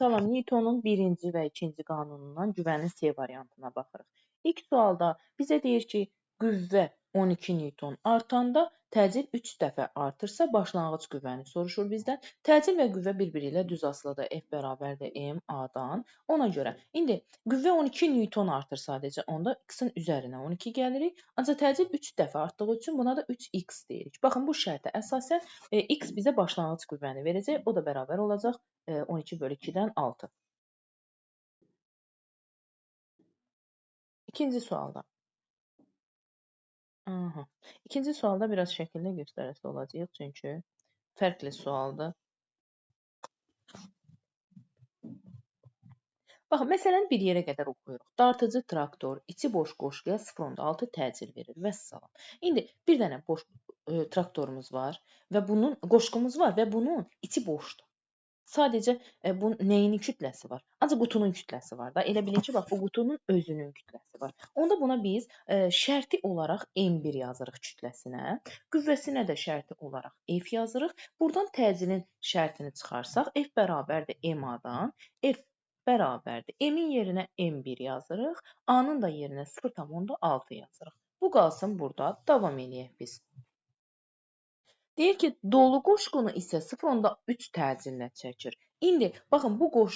Salam, Newtonun birinci və ikinci qanunundan güvənin C variantına baxırıq. İlk sualda bizə deyir ki, qüvvə 12 Newton artanda təcil 3 dəfə artırsa başlanğıc qüvvəni soruşur bizdən. Təcil və qüvvə bir-biri ilə düz asılıdır. F bərabərdir M A-dan. Ona görə indi qüvvə 12 Newton artır sadəcə. Onda x-in üzərinə 12 gəlirik. Ancaq təcil 3 dəfə artdığı üçün buna da 3x deyirik. Baxın bu şərtə əsasən x bizə başlanğıc qüvvəni verəcək. O da bərabər olacaq 12/2-dən 6. İkinci sualda. İkinci sualda biraz şəkildə göstərəsi olacaq, çünki fərqli sualdır. Baxın, məsələni bir yerə qədər oxuyuruq. Dartıcı traktor içi boş qoşquya 0.6 təcil verir və salam. İndi bir dənə boş traktorumuz var və bunun qoşqumuz var və bunun içi boşdur. Sadəcə bunun nəyinin kütləsi var? Ancaq qutunun kütləsi var da. Elə bilin ki, bax bu qutunun özünün kütləsi var. Onda buna biz şərti olaraq M1 yazırıq kütləsinə. Qüvvəsinə də şərti olaraq F yazırıq. Buradan təcilin şərtini çıxarsaq F bərabərdir M-dan. F bərabərdir M-in yerinə M1 yazırıq. A-nın da yerinə 0.6 yazırıq. Bu qalsın burada. Davam eləyək biz. Deyir ki, dolu qoşqunu isə 0.3 təcillə çəkir. İndi, baxın, bu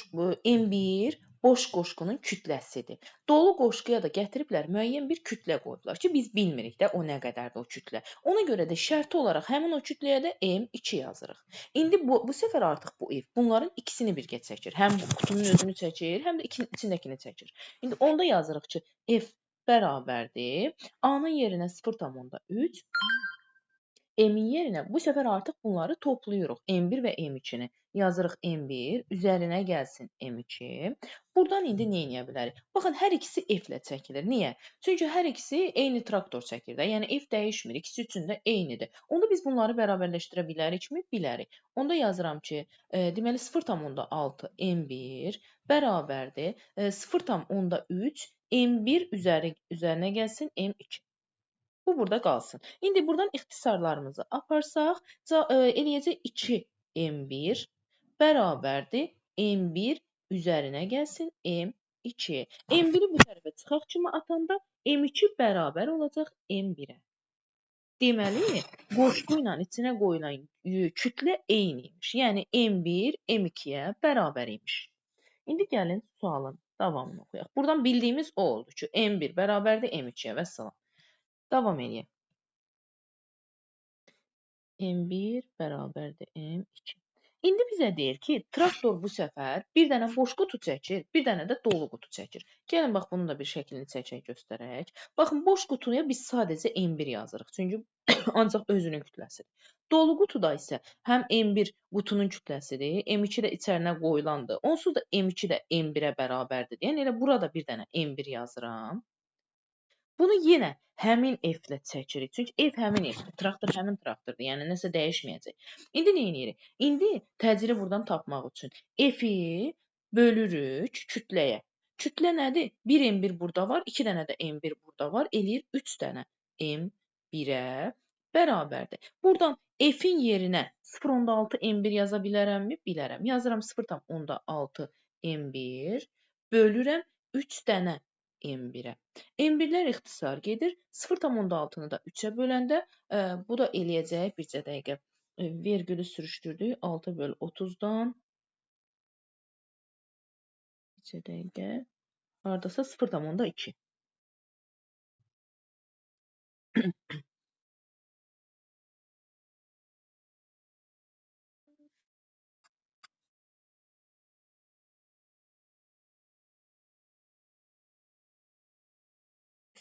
M1 boş qoşqunun kütləsidir. Dolu qoşquya da gətiriblər, müəyyən bir kütlə qoyublar ki, biz bilmirik də o nə qədərdir o kütlə. Ona görə də şərti olaraq həmin o kütləyə də M2 yazırıq. İndi bu səfər artıq bu F bunların ikisini birgə çəkir. Həm bu qutunun özünü çəkir, həm də içindəkini çəkir. İndi onda yazırıq ki, F bərabərdir. A-nın yerinə 0.3 M-in yerinə bu səfər artıq bunları toplayırıq. M1 və M2-ni yazırıq M1, üzərinə gəlsin M2. Buradan indi nə edə bilərik? Baxın, hər ikisi F ilə çəkilir. Niyə? Çünki hər ikisi eyni traktor çəkir də. Yəni F dəyişmir, ikisi üçün də eynidir. Onda biz bunları bərabərləşdirə bilərikmi? Bilərik. Onda yazıram ki, deməli 0.6 M1 bərabərdir 0.3 M1 üzərinə gəlsin M2. Bu burada qalsın. İndi buradan ixtisarlarımızı aparsaq, eləyəcək 2M1 bərabərdir M1 üzərinə gəlsin M2. M1-i bu tərəfə çıxaq kimi atanda M2 bərabər olacaq M1-ə. Deməli, qoşqu ilə içinə qoyulan kütlə eyni imiş. Yəni M1 M2-yə bərabər imiş. İndi gəlin sualın davamını oxuyaq. Buradan bildiyimiz o oldu ki, M1 bərabərdir M2-yə və salam. Davam edək. M1 bərabərdir M2. İndi bizə deyir ki, traktor bu səfər bir dənə boş qutu çəkir, bir dənə də dolu qutu çəkir. Gəlin, bax, bunun da bir şəklini çəkək, göstərək. Baxın, boş qutuya biz sadəcə M1 yazırıq, çünki ancaq özünün kütləsidir. Dolu qutuda isə həm M1 qutunun kütləsidir, M2 də içərinə qoyulandır. Onsuz da M2 də M1-ə bərabərdir. Yəni, elə burada bir dənə M1 yazıram. Bunu yenə həmin F ilə çəkirik. Çünki F həmin F-dir, traktor həmin traktordur. Yəni nəsə dəyişməyəcək. İndi nə edirik? İndi təcili buradan tapmaq üçün F-i bölürük kütləyə. Kütlə nədir? 1 M1 burada var, 2 dənə də M1 burada var. Eləyir 3 dənə M1-ə bərabərdir. Buradan F-in yerinə 0.6 M1 yaza bilərəmmi? Bilərəm. Yazıram 0.6 M1 bölürəm 3 dənə M1-ə. M1-lər ixtisar gedir. 0.6-nı da 3-ə böləndə bu da eləyəcək bircə dəqiqə. Vergülü sürüşdürdük. 6/30-dan bircə dəqiqə. Haradasa 0.2.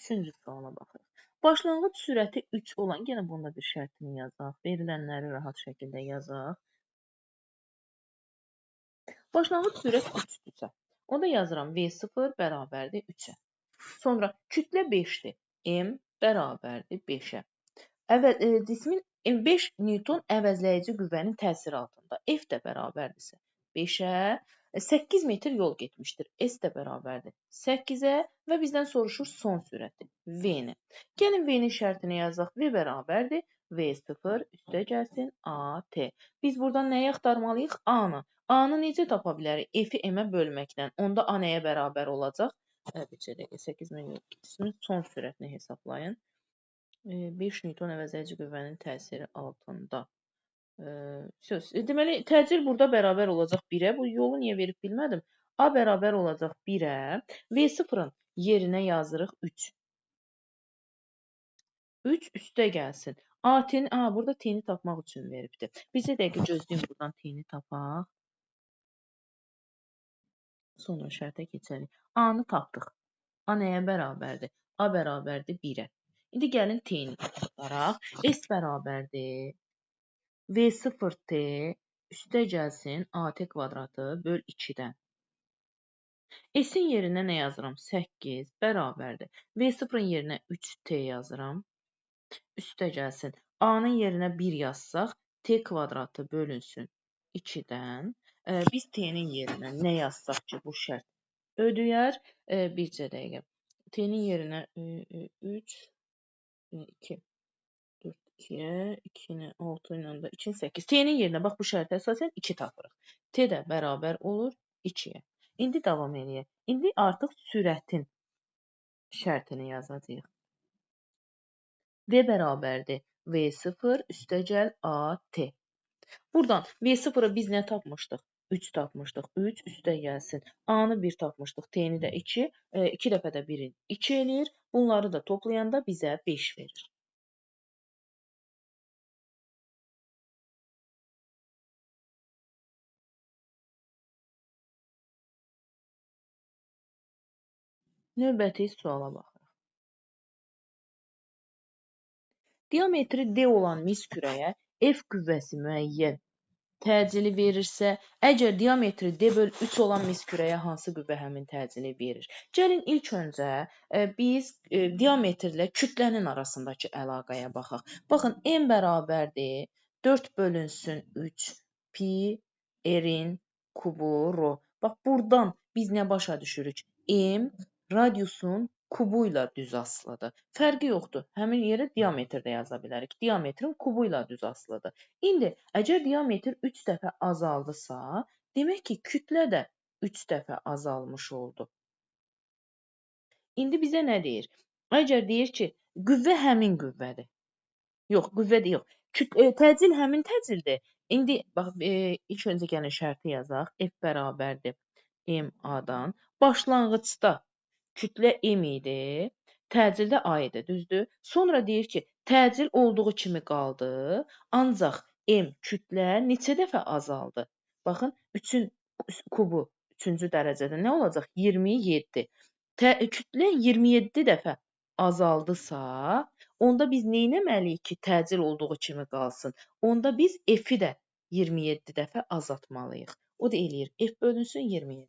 Üçüncü suala baxırıq. Başlanğıc sürəti 3 olan, yenə bunda bir şərtini yazaq. Verilənləri rahat şəkildə yazaq. Başlanğıc sürət 3-dürsə, onda yazıram V0 bərabərdir 3-ə. Sonra kütlə 5-dir. M bərabərdir 5-ə. Cismin 5 Newton əvəzləyici qüvvənin təsiri altında. F də bərabərdirsə 5-ə. 8 metr yol getmişdir. S də bərabərdir 8-ə və bizdən soruşur son sürəti V-ni. Gəlin V-nin şərtini yazaq. V bərabərdir V0 üstə gəlsin AT. Biz buradan nəyi axtarmalıyıq? A-nı. A-nı necə tapa bilərik? F-i M-ə bölməklə. Onda A nəyə bərabər olacaq? Bir dəqiqə 8000 son sürətini hesablayın. 5 Newton əvəzləyici qüvvənin təsiri altında. Söz. Deməli, təcil burada bərabər olacaq 1-ə. Bu yolu niyə verib bilmədim. A bərabər olacaq 1-ə. V0-ın yerinə yazırıq 3. 3 üstə gəlsin. Burada t-ni tapmaq üçün veribdir. Biz bir dəqiqə gözləyin buradan t-ni tapaq. Sonra şərtə keçərik. A-nı tapdıq. A nəyə bərabərdir? A bərabərdir 1-ə. İndi gəlin t-ni tapaq. S bərabərdir. V0t üstə gəlsin AT kvadratı böl 2-dən. S-in yerinə nə yazıram? 8 bərabərdir. V0-ın yerinə 3t yazıram. Üstə gəlsin. A-nın yerinə 1 yazsaq, t kvadratı bölünsün 2-dən. Biz t-nin yerinə nə yazsaq ki, bu şərt ödəyər? Bircə dəqiqə. T-nin yerinə 3, 2, 4, 2-yə, 2-ni 6 ilə də 2-ni 8. T-nin yerinə bax bu şərtə əsasən 2 tapırıq. T də bərabər olur 2-yə. İndi davam edək. İndi artıq sürətin şərtini yazacağıq. V bərabərdir V0 üstəgəl AT. Buradan V0-ı biz nə tapmışdıq? 3 tapmışdıq. 3 üstə gəlsin. A-nı 1 tapmışdıq. T-ni də 2. 2 dəfə də 1-i 2 eləyir. Bunları da toplayanda bizə 5 verir. Növbəti suala baxırıq. Diametri D olan mis kürəyə F qüvvəsi müəyyən təcili verirsə, əgər diametri D böl 3 olan mis kürəyə hansı qüvvə həmin təcili verir? Gəlin ilk öncə biz diametrlə kütlənin arasındakı əlaqəyə baxaq. Baxın, M bərabərdir 4 bölünsün 3 pi R-in kubu rho. Bax, buradan biz nə başa düşürük? M radiusun kubu ilə düz asılıdır. Fərqi yoxdur. Həmin yerə diametr də yaza bilərik. Diametrin kubu ilə düz asılıdır. İndi, əgər diametr 3 dəfə azaldısa, demək ki, kütlə də 3 dəfə azalmış oldu. İndi bizə nə deyir? Əgər deyir ki, qüvvə həmin qüvvədir. Yox, qüvvə də yox. Təcil həmin təcildir. İndi, bax, ilk öncə gəlin şərti yazaq. F bərabərdir MA-dan. Başlanğıcda kütlə M idi, təcildə A idi, düzdür? Sonra deyir ki, təcil olduğu kimi qaldı, ancaq M kütlə neçə dəfə azaldı? Baxın, 3-ün kubu 3-cü dərəcədə nə olacaq? 27. Kütlə 27 dəfə azaldısa, onda biz nə etməliyik ki, təcil olduğu kimi qalsın? Onda biz F-i də 27 dəfə azaltmalıyıq. O da eləyir F bölünsün 27.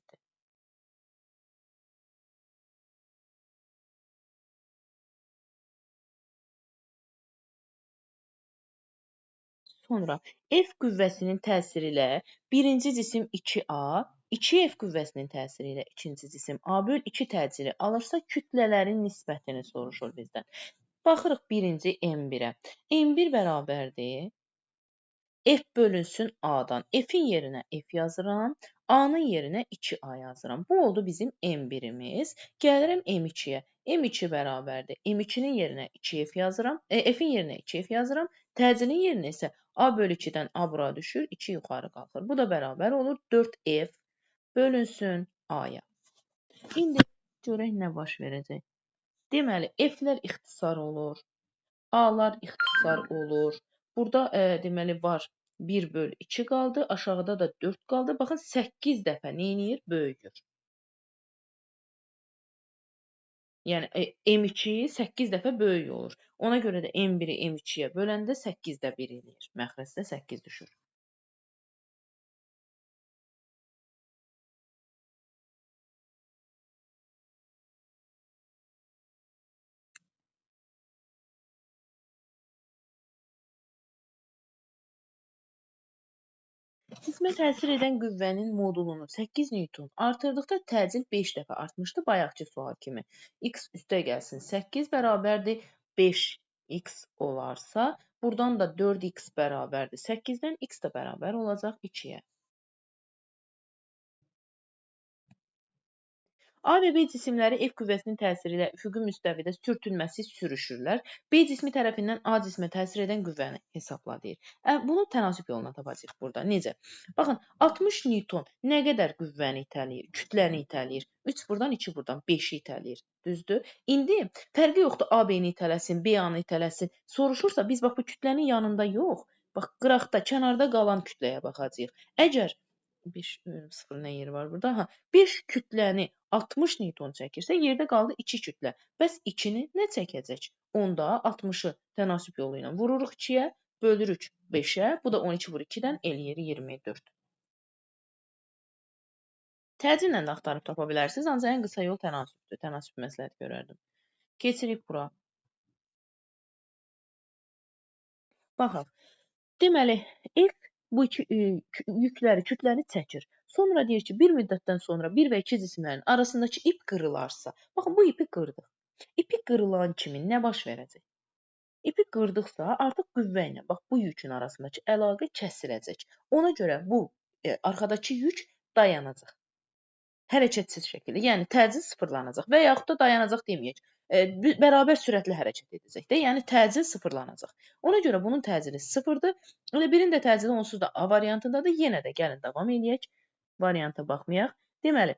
Sonra F qüvvəsinin təsiri ilə birinci cisim 2A, 2F qüvvəsinin təsiri ilə ikinci cisim A böl 2 təcili alırsa, kütlələrin nisbətini soruşur bizdən. Baxırıq birinci M1-ə. M1 bərabərdir. F bölünsün A-dan. F-in yerinə F yazıram. A-nın yerinə 2A yazıram. Bu oldu bizim M1-imiz. Gəlirəm M2-yə. M2 bərabərdir. M2-nin yerinə 2F yazıram. F-in yerinə 2F yazıram. Təcilin yerinə isə A bölü 2-dən A bura düşür. 2 yuxarı qalxır. Bu da bərabər olur 4F bölünsün A-ya. İndi görək nə baş verəcək. Deməli, F-lər ixtisar olur. A-lar ixtisar olur. Burada deməli var 1 böl 2 qaldı. Aşağıda da 4 qaldı. Baxın 8 dəfə nə edir? Böyüyür. Yəni M2 8 dəfə böyük olur. Ona görə də M1-i M2-yə böləndə 8-də 1 eləyir. Məxrəcdə 8 düşür. Cismə təsir edən qüvvənin modulunu 8 Newton artırdıqda təcil 5 dəfə artmışdı bayaqki sual kimi. X üstə gəlsin 8 bərabərdir 5x olarsa, buradan da 4x bərabərdir 8-dən x də bərabər olacaq 2-yə. A və B cisimləri F qüvvəsinin təsiri ilə üfüqi müstəvidə sürtünməsi sürüşürlər. B cismi tərəfindən A cismə təsir edən qüvvəni hesabla deyir. Bunu tənasüb yoluna tapacağıq burada. Necə? Baxın, 60 Newton nə qədər qüvvəni itələyir? Kütləni itələyir. 3 buradan, 2 buradan, 5-i itələyir. Düzdür? İndi fərqi yoxdur A B-ni itələsin, B A-nı itələsin. Soruşursa biz bax bu kütlənin yanında yox, bax qıraqda, kənarda qalan kütləyə baxacağıq. Əgər 5 0 nə yeri var burada? Ha, 5 kütləni 60 Newton çəkirsə, yerdə qaldı 2 kütlə. Bəs 2-ni nə çəkəcək? Onda 60-ı tənasüb yolu ilə vururuq 2-yə, bölürük 5-ə. Bu da 12 vur 2-dən eləyir 24. Təcillə də axtarıb tapa bilərsiniz, ancaq ən qısa yol tənasübdür. Tənasüb məsləhət görərdim. Keçirik bura. Baxaq. Deməli, F bu iki kütləni çəkir. Sonra deyir ki, bir müddətdən sonra 1 və 2 cisimlərin arasındakı ip qırılarsa, baxın bu ipi qırdıq. İpi qırılan kimi nə baş verəcək? İpi qırdıqsa artıq qüvvə ilə, bax bu yükün arasındakı əlaqə kəsiləcək. Ona görə bu arxadakı yük dayanacaq. Hərəkətsiz şəkildə, yəni təcil sıfırlanacaq və yaxud da dayanacaq deməyək. Bərabər sürətlə hərəkət edəcək də, yəni təcil sıfırlanacaq. Ona görə bunun təcili sıfırdır. Elə birinin də təcili onsuz da A variantındadır. Yenə də gəlin davam eləyək. Varianta baxmayaq. Deməli,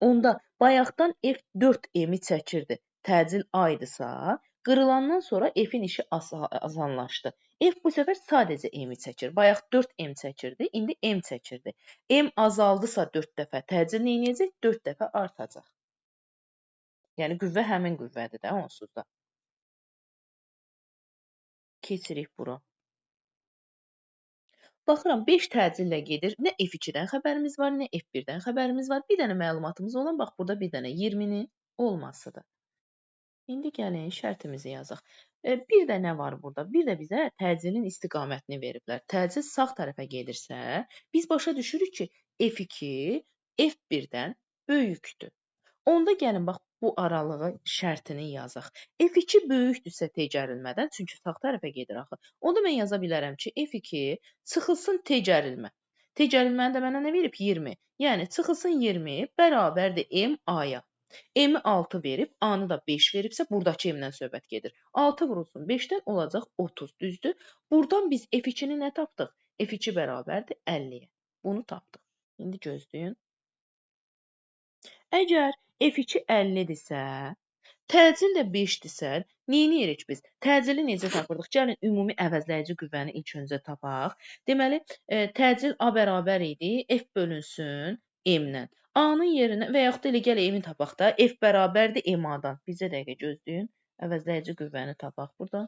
onda bayaqdan F 4M-i çəkirdi. Təcil A idisə, qırılandan sonra F-in işi asanlaşdı. F bu səfər sadəcə M-i çəkir. Bayaq 4M çəkirdi, indi M çəkirdi. M azaldısa 4 dəfə təcil neynəyəcək? 4 dəfə artacaq. Yəni qüvvə həmin qüvvədir də onsuz da. Keçirik bura. Baxıram 5 təcillə gedir. Nə F2-dən xəbərimiz var, nə F1-dən xəbərimiz var. Bir dənə məlumatımız olan, bax burada bir dənə 20-nin olmasıdır. İndi gəlin şərtimizi yazaq. Bir də nə var burada? Bir də bizə təcilin istiqamətini veriblər. Təcil sağ tərəfə gedirsə, biz başa düşürük ki, F2 F1-dən böyükdür. Onda gəlin, bax, bu aralığı şərtini yazaq. F2 böyükdürsə tecərilmədən, çünki sağ tərəfə gedir axı. Onda mən yaza bilərəm ki, F2 çıxılsın tecərilmə. Tecərilməni də mənə nə verib? 20. Yəni, çıxılsın 20 bərabərdir M A-ya. M-i 6 verib, A-nı da 5 veribsə, buradakı M-dən söhbət gedir. 6 vurulsun 5-dən olacaq 30, düzdür? Buradan biz F2-ni nə tapdıq? F2 bərabərdir 50-yə. Bunu tapdıq. İndi gözləyin. Əgər F2 50-dirsə, təcil də 5-dirsə, neyləyirik biz? Təcili necə tapırdıq? Gəlin, ümumi əvəzləyici qüvvəni ilk öncə tapaq. Deməli, təcil A bərabər idi, F bölünsün M-lə. A-nın yerinə və yaxud da elə gəl M-i tapaq da, F bərabərdir M-A-dan. Bizə dəqiqə gözləyin. Əvəzləyici qüvvəni tapaq burada.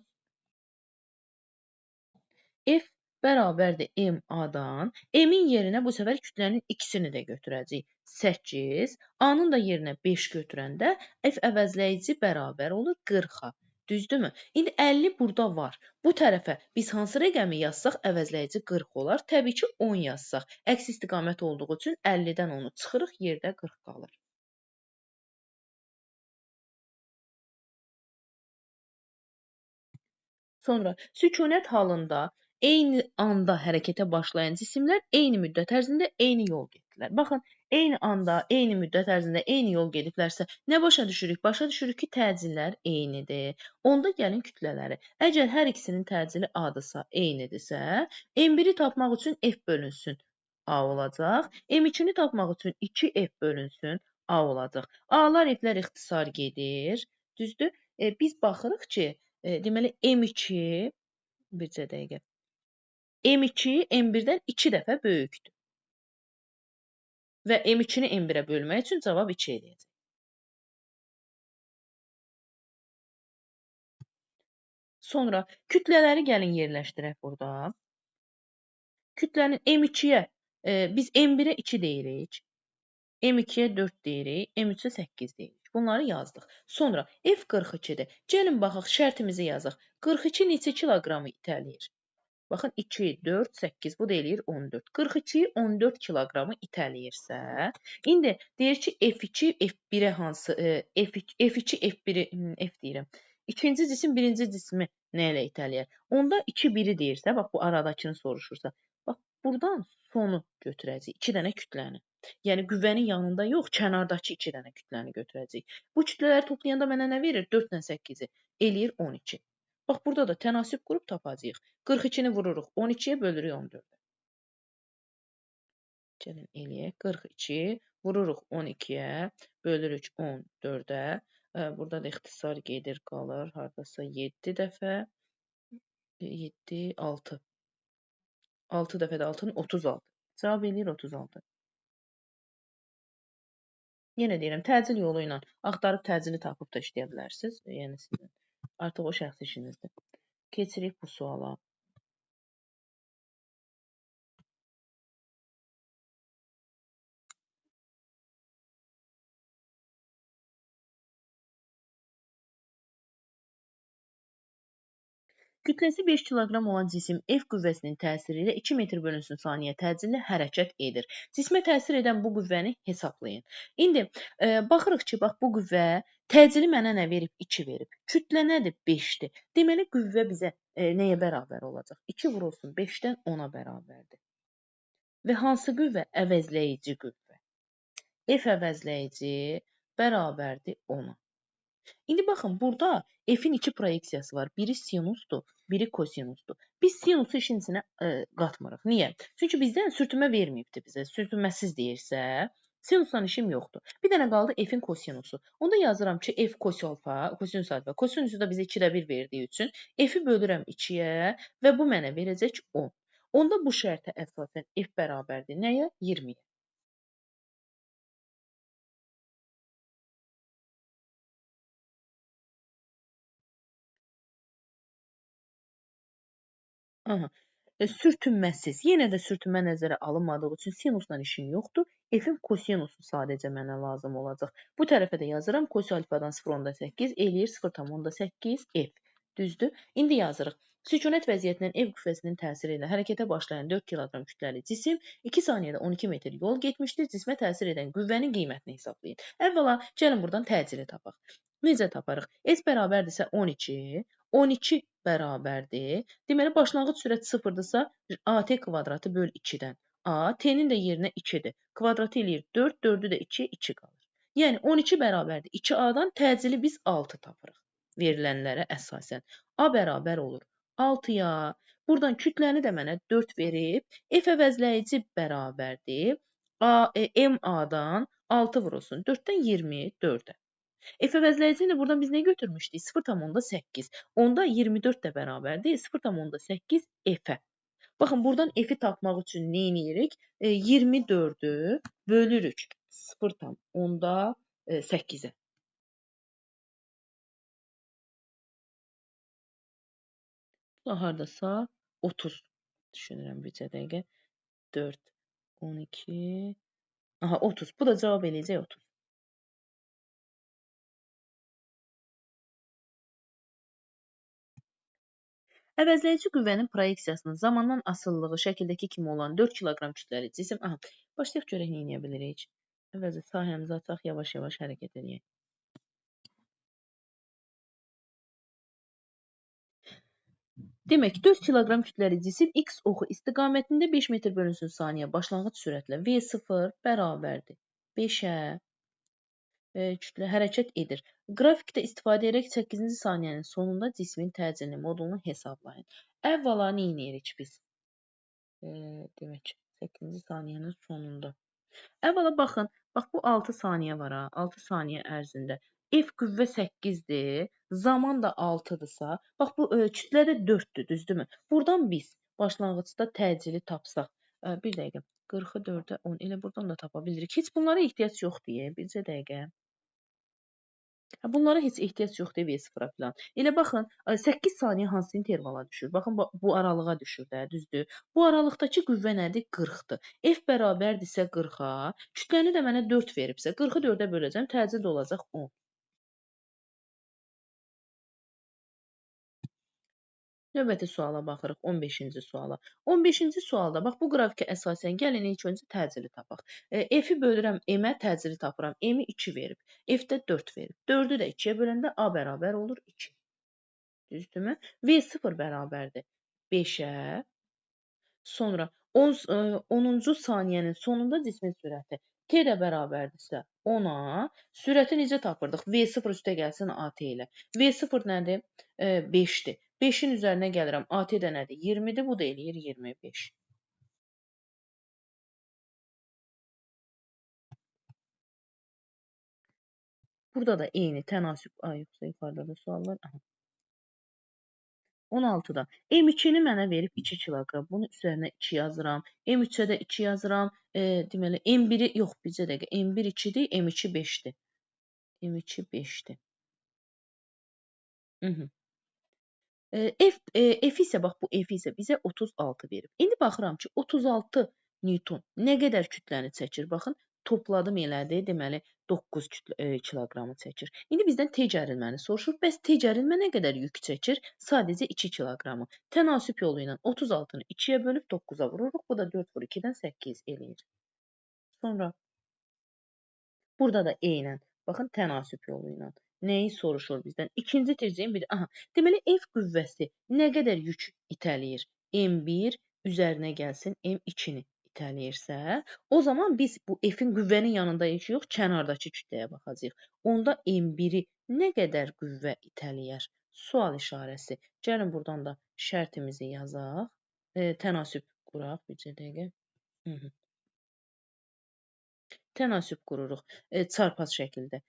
F bərabərdir M-A-dan. M-in yerinə bu səfər kütlənin ikisini də götürəcəyik. 8. A-nın da yerinə 5 götürəndə F əvəzləyici bərabər olur 40-a. Düzdürmü? İndi 50 burada var. Bu tərəfə biz hansı rəqəmi yazsaq əvəzləyici 40 olar? Təbii ki, 10 yazsaq. Əks istiqamət olduğu üçün 50-dən onu çıxırıq, yerdə 40 qalır. Sonra sükunət halında eyni anda hərəkətə başlayan cisimlər eyni müddət ərzində eyni yol getdilər. Baxın, eyni anda, eyni müddət ərzində eyni yol gediblərsə, nə başa düşürük? Başa düşürük ki, təcillər eynidir. Onda gəlin kütlələri. Əgər hər ikisinin təcili A-dırsa, eynidirsə, M1-i tapmaq üçün F bölünsün A olacaq. M2-ni tapmaq üçün 2F bölünsün A olacaq. A-lar, F-lər ixtisar gedir. Düzdür? Biz baxırıq ki, deməli M2 bircə dəqiqə. M2 M1-dən 2 dəfə böyükdür. Və M2-ni M1-ə bölmək üçün cavab 2 eləyəcək. Sonra kütlələri gəlin yerləşdirək burada. Kütlənin M2-yə biz M1-ə 2 deyirik. M2-yə 4 deyirik. M3-ə 8 deyirik. Bunları yazdıq. Sonra F42-dir. Gəlin baxaq, şərtimizi yazaq. 42 neçə kiloqramı itələyir? Baxın, 2, 4, 8, bu da eləyir 14. 42-yi 14 kiloqramı itələyirsə, indi deyir ki, F2, F1-ə hansı, F2, F1-i, F deyirəm. İkinci cisim, birinci cismi nə ilə itələyər? Onda 2, 1-i deyirsə, bax, bu aradakını soruşursa, bax, buradan sonu götürəcək, 2 dənə kütləni. Yəni qüvvənin yanında yox, kənardakı 2 dənə kütləni götürəcəyik. Bu kütlələri toplayanda mənə nə verir? 4 ilə 8-i eləyir 12. Bax, burada da tənasüb qrup tapacağıq. 42-ni vururuq 12-yə, bölürük 14-ə. Gəlin eləyək. 42 vururuq 12-yə, bölürük 14-ə. Burada da ixtisar gedir, qalır. Hardasa 7 dəfə. 7, 6. 6 dəfə də 6-nın 36. Cavab eləyir 36. Yenə deyirəm, təcil yolu ilə axtarıb təcili tapıb da işləyə bilərsiniz. Yəni sizin artıq o şəxsi işinizdir. Keçirik bu suala. Kütləsi 5 kiloqram olan cisim F qüvvəsinin təsiri ilə 2 metr bölünsün saniyə təcillə hərəkət edir. Cismə təsir edən bu qüvvəni hesablayın. İndi baxırıq ki, bax bu qüvvə təcili mənə nə verib? 2 verib. Kütlə nədir? 5-dir. Deməli qüvvə bizə nəyə bərabər olacaq? 2 vurulsun 5-dən 10-a bərabərdir. Və hansı qüvvə? Əvəzləyici qüvvə. F əvəzləyici bərabərdir 10-a. İndi baxın, burada F-in 2 proyeksiyası var. Biri sinusdur, biri kosinusdur. Biz sinusu işin içinə qatmırıq. Niyə? Çünki bizdən sürtünmə verməyibdir bizə. Sürtünməsiz deyirsə, sinusla işim yoxdur. Bir dənə qaldı F-in kosinusu. Onda yazıram ki, F kos alfa, kosinus alfa. Kosinusu da bizə 2-də 1 verdiyi üçün F-i bölürəm 2-yə və bu mənə verəcək 10. Onda bu şərtə əsasən F bərabərdir nəyə? 20-yə. Aha. Sürtünməsiz. Yenə də sürtünmə nəzərə alınmadığı üçün sinusla işim yoxdur. F-in kosinusu sadəcə mənə lazım olacaq. Bu tərəfə də yazıram. Kos alfadan 0,8 eləyir 0,8 F. Düzdür? İndi yazırıq. Sükunət vəziyyətindən F qüvvəsinin təsiri ilə hərəkətə başlayan 4 kiloqram kütləli cisim 2 saniyədə 12 metr yol getmişdir. Cismə təsir edən qüvvənin qiymətini hesablayın. Əvvəla gəlin buradan təcili tapaq. Necə taparıq? S bərabərdirsə 12, 12 bərabərdir. Deməli, başlanğıc sürət 0-dırsa, AT kvadratı böl 2-dən. A, T-nin də yerinə 2-dir. Kvadratı eləyir 4, 4-ü də 2, 2 qalır. Yəni, 12 bərabərdir. 2A-dan təcili biz 6 tapırıq. Verilənlərə əsasən. A bərabər olur 6-ya. Buradan kütləni də mənə 4 verib. F əvəzləyici bərabərdir. MA-dan 6 vurulsun. 4-dən 24-ə. F əvəzləyicini buradan biz nə götürmüşdük? 0,8. Onda 24 də bərabərdir 0,8 F-ə. Baxın, buradan F-i tapmaq üçün nə edirik? 24-ü bölürük 0,8-ə. Bu da hardasa 30. Düşünürəm bircə dəqiqə. 4, 12. Aha, 30. Bu da cavab eləyəcək 30. Əvəzləyici qüvvənin proyeksiyasının zamandan asılılığı şəkildəki kimi olan 4 kiloqram kütləli cisim. Aha, başlayaq görək nə edə bilərik. Əvvəlcə sahəmizi açaq, yavaş-yavaş hərəkət edək. Demək, 4 kiloqram kütləli cisim X oxu istiqamətində 5 metr bölünsün saniyə başlanğıc sürətlə V0 bərabərdir 5-ə kütlə hərəkət edir. Qrafikdə istifadə edərək 8-ci saniyənin sonunda cismin təcilini modulunu hesablayın. Əvvəla nə edirik biz? Demək, 8-ci saniyənin sonunda. Əvvəla baxın, bax bu 6 saniyə var ha, 6 saniyə ərzində. F qüvvə 8-dir, zaman da 6-dırsa, bax bu kütlə də 4-dür, düzdürmü? Buradan biz başlanğıcda təcili tapsaq, bir dəqiqə, 40-ı 4-ə 10, elə buradan da tapa bilirik. Heç bunlara ehtiyac yoxdur, bircə dəqiqə. Bunlara heç ehtiyac yoxdur V0-a filan. Elə baxın, 8 saniyə hansı intervala düşür? Baxın, bu aralığa düşür də, düzdür? Bu aralıqdakı qüvvə nədir? 40-dır. F bərabərdirsə 40-a, kütləni də mənə 4 veribsə, 40-ı 4-ə böləcəm, təcil də olacaq 10. Növbəti suala baxırıq, 15-ci suala. 15-ci sualda, bax bu qrafikə əsasən gəlin ilk öncə təcili tapaq. F-i bölürəm M-ə, təcili tapıram. M-i 2 verib, F-də 4 verib. 4-ü də 2-yə böləndə A bərabər olur 2. Düzdürmü? V0 bərabərdir 5-ə. Sonra 10-cu saniyənin sonunda cismin sürəti T də bərabərdirsə 10-a, sürəti necə tapırdıq? V0 üstə gəlsin AT ilə. V0 nədir? 5-dir. 5-in üzərinə gəlirəm. AT də nədir? 20-dir. Bu da eləyir 25. Burada da eyni tənasüb. Ay, yoxsa yuxarıda da sual var. Aha. 16-da. M2-ni mənə verib 2 kiloqram. Bunun üzərinə 2 yazıram. M3-ə də 2 yazıram. Deməli, M1-i yox, bizə dəqiqə. M1 2-dir, M2 5-dir. M2 5-dir. F isə bax bu F isə bizə 36 verib. İndi baxıram ki, 36 Newton nə qədər kütləni çəkir? Baxın, topladım elədi, deməli 9 kiloqramı çəkir. İndi bizdən T gərilməni soruşur. Bəs T gərilmə nə qədər yük çəkir? Sadəcə 2 kiloqramı. Tənasüb yolu ilə 36-nı 2-yə bölüb 9-a vururuq. Bu da 4 vur 2-dən 8 eləyir. Sonra burada da eynən. Baxın, tənasüb yolu ilə. Nəyi soruşur bizdən? İkinci tercihin biri. Aha, deməli, F qüvvəsi nə qədər yük itələyir? M1 üzərinə gəlsin M2-ni itələyirsə, o zaman biz bu F-in qüvvənin yanındayıq, yox, kənardakı kütləyə baxacağıq. Onda M1-i nə qədər qüvvə itələyər? Sual işarəsi. Gəlin buradan da şərtimizi yazaq. Tənasüb quraq bircə dəqiqə. Tənasüb qururuq çarpaz şəkildə.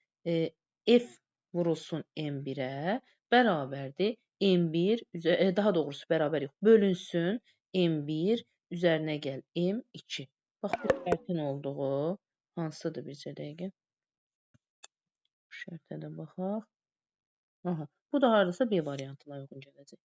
F vurulsun M1-ə bərabərdir. M1, daha doğrusu bərabər yox, bölünsün M1 üzərinə gəl M2. Bax, bu şərtin olduğu hansıdır bircə dəqiqə? Şərtə də baxaq. Aha, bu da hardasa B variantına uyğun gələcək.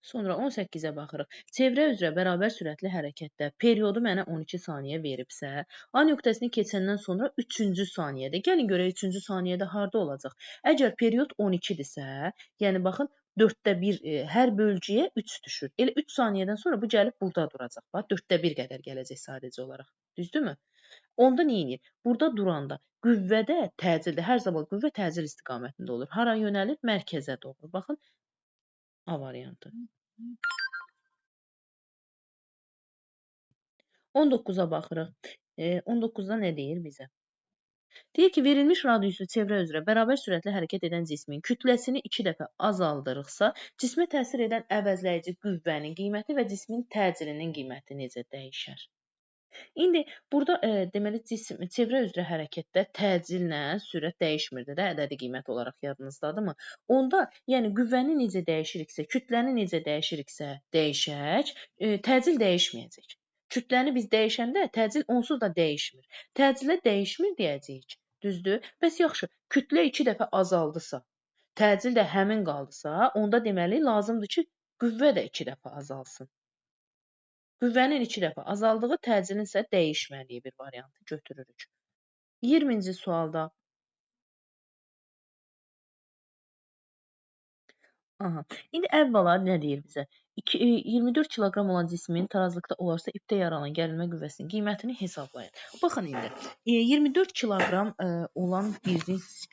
Sonra 18-ə baxırıq. Çevrə üzrə bərabər sürətli hərəkətdə periodu mənə 12 saniyə veribsə, A nöqtəsini keçəndən sonra 3-cü saniyədə. Gəlin görək 3-cü saniyədə harda olacaq? Əgər period 12-dirsə, yəni baxın 4də 1 hər bölgüyə 3 düşür. Elə 3 saniyədən sonra bu gəlib burada duracaq. Bax 4də 1 qədər gələcək sadəcə olaraq. Düzdürmü? Onda nə edir? Burada duranda qüvvədə, təcildə hər zaman qüvvə təcil istiqamətində olur. Hara yönəlir? Mərkəzə doğru. Baxın A variantı. 19-a baxırıq. 19-da nə deyir bizə? Deyir ki, verilmiş radiusu çevrə üzrə bərabər sürətlə hərəkət edən cismin kütləsini 2 dəfə azaldırıqsa, cismə təsir edən əvəzləyici qüvvənin qiyməti və cismin təcilinin qiyməti necə dəyişər? İndi burada deməli çevrə üzrə hərəkətdə təcillə sürət dəyişmirdi də, ədədi qiymət olaraq yadınızdadırmı? Onda, yəni qüvvəni necə dəyişiriksə, kütləni necə dəyişiriksə dəyişək, təcil dəyişməyəcək. Kütləni biz dəyişəndə təcil onsuz da dəyişmir. Təcillə dəyişmir deyəcəyik. Düzdür? Bəs yaxşı, kütlə 2 dəfə azaldısa, təcil də həmin qaldısa, onda deməli lazımdır ki, qüvvə də 2 dəfə azalsın. Qüvvənin 2 dəfə azaldığı təcilin isə dəyişmədiyi bir variantı götürürük. 20-ci sualda İndi əvvəla nə deyir bizə? 24 kiloqram olan cismin tarazlıqda olarsa ipdə yaranan gərilmə qüvvəsinin qiymətini hesablayın. Baxın indi, 24 kiloqram olan bir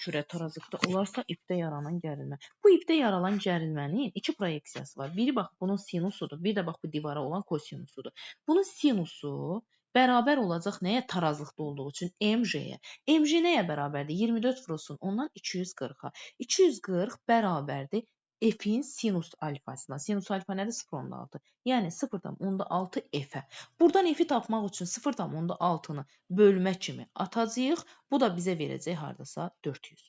kürə tarazlıqda olarsa ipdə yaranan gərilmə. Bu ipdə yaranan gərilmənin iki proyeksiyası var. Biri bax bunun sinusudur, bir də bax bu divara olan kosinusudur. Bunun sinusu bərabər olacaq nəyə? Tarazlıqda olduğu üçün MJ-yə. MJ nəyə bərabərdir? 24 vurulsun ondan 240-a. 240 bərabərdir F-in sinus alfasına. Sinus alfa nədir? 0,6. Yəni 0,6 F-ə. Buradan F-i tapmaq üçün 0,6-nı bölmə kimi atacağıq. Bu da bizə verəcək hardasa 400.